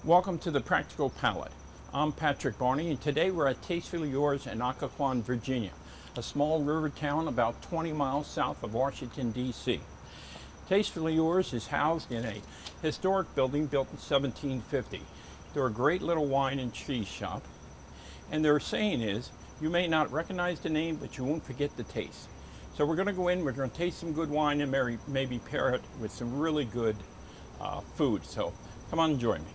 Welcome to the Practical Palate. I'm Patrick Barney, and today we're at Tastefully Yours in Occoquan, Virginia, a small river town about 20 miles south of Washington, D.C. Tastefully Yours is housed in a historic building built in 1750. They're a great little wine and cheese shop, and their saying is, you may not recognize the name, but you won't forget the taste. So we're going to go in, we're going to taste some good wine, and maybe pair it with some really good food. So come on and join me.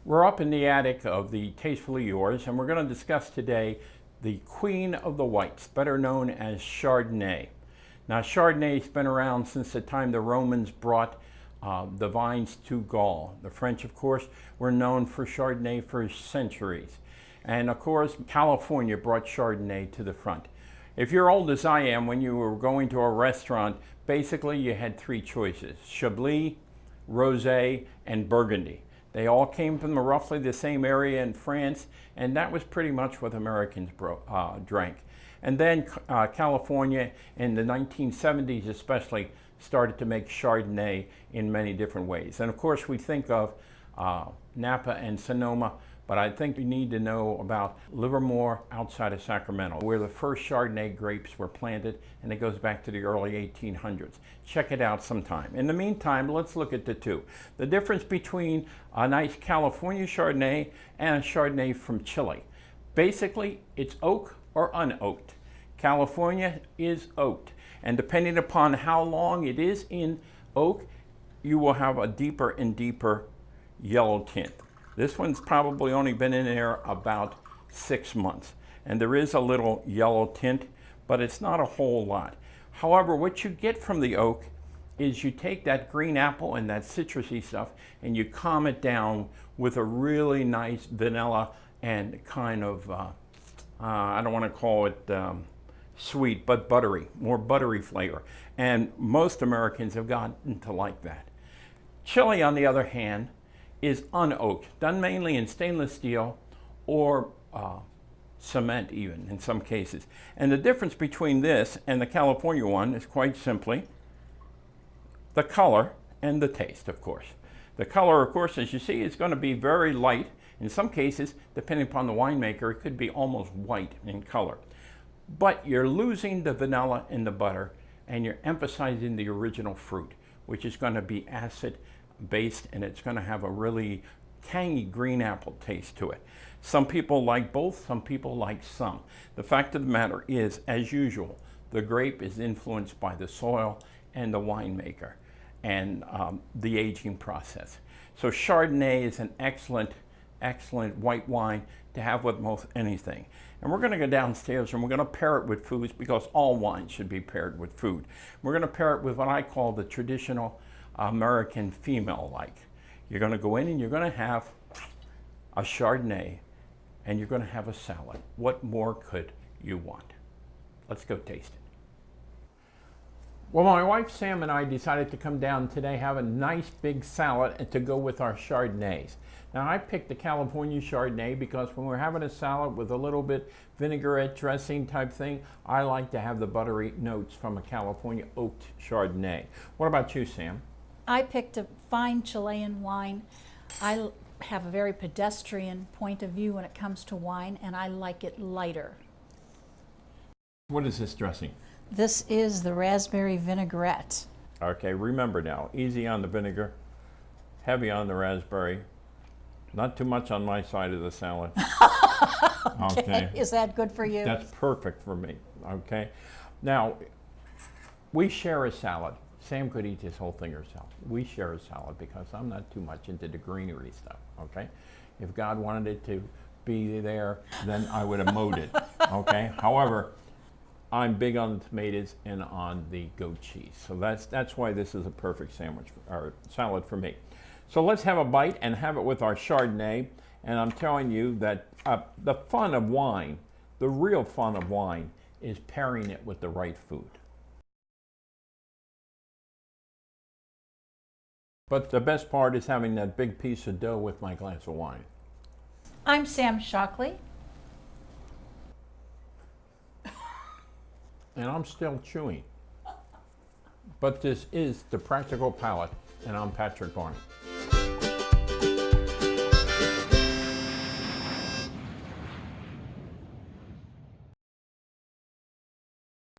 We're up in the attic of the Tastefully Yours, and we're going to discuss today the Queen of the Whites, better known as Chardonnay. Now, Chardonnay's been around since the time the Romans brought the vines to Gaul. The French, of course, were known for Chardonnay for centuries. And of course, California brought Chardonnay to the front. If you're old as I am, when you were going to a restaurant, basically you had three choices: Chablis, Rosé, and Burgundy. They all came from roughly the same area in France, and that was pretty much what Americans drank. And then California in the 1970s especially started to make Chardonnay in many different ways. And of course we think of Napa and Sonoma, but I think you need to know about Livermore outside of Sacramento, where the first Chardonnay grapes were planted, and it goes back to the early 1800s. Check it out sometime. In the meantime, let's look at the two. The difference between a nice California Chardonnay and a Chardonnay from Chile. Basically, it's oak or unoaked. California is oaked, and depending upon how long it is in oak, you will have a deeper and deeper yellow tint. This one's probably only been in there about 6 months, and there is a little yellow tint, but it's not a whole lot. However, what you get from the oak is you take that green apple and that citrusy stuff and you calm it down with a really nice vanilla and kind of, I don't want to call it sweet, but buttery, more buttery flavor. And most Americans have gotten to like that. Chile, on the other hand, is unoaked, done mainly in stainless steel or cement even in some cases. And the difference between this and the California one is quite simply the color and the taste, of course. The color, of course, as you see, is going to be very light. In some cases, depending upon the winemaker, it could be almost white in color. But you're losing the vanilla in the butter, and you're emphasizing the original fruit, which is going to be acid based, and it's going to have a really tangy green apple taste to it. Some people like both, some people like some. The fact of the matter is, as usual, the grape is influenced by the soil and the winemaker and the aging process. So Chardonnay is an excellent white wine to have with most anything. And we're going to go downstairs and we're going to pair it with foods, because all wines should be paired with food. We're going to pair it with what I call the traditional American female-like. You're going to go in and you're going to have a Chardonnay and you're going to have a salad. What more could you want? Let's go taste it. Well, my wife Sam and I decided to come down today, have a nice big salad and to go with our Chardonnays. Now, I picked the California Chardonnay because when we're having a salad with a little bit vinaigrette dressing type thing, I like to have the buttery notes from a California oaked Chardonnay. What about you, Sam? I picked a fine Chilean wine. I have a very pedestrian point of view when it comes to wine, and I like it lighter. What is this dressing? This is the raspberry vinaigrette. Okay, remember now, easy on the vinegar, heavy on the raspberry, not too much on my side of the salad. Okay. Is that good for you? That's perfect for me, okay? Now, we share a salad. Sam could eat this whole thing herself. We share a salad because I'm not too much into the greenery stuff, okay? If God wanted it to be there, then I would have mowed it, okay? However, I'm big on the tomatoes and on the goat cheese. So that's why this is a perfect sandwich or salad for me. So let's have a bite and have it with our Chardonnay. And I'm telling you that the fun of wine, the real fun of wine, is pairing it with the right food. But the best part is having that big piece of dough with my glass of wine. I'm Sam Shockley. And I'm still chewing. but this is the Practical Palate, and I'm Patrick Barney.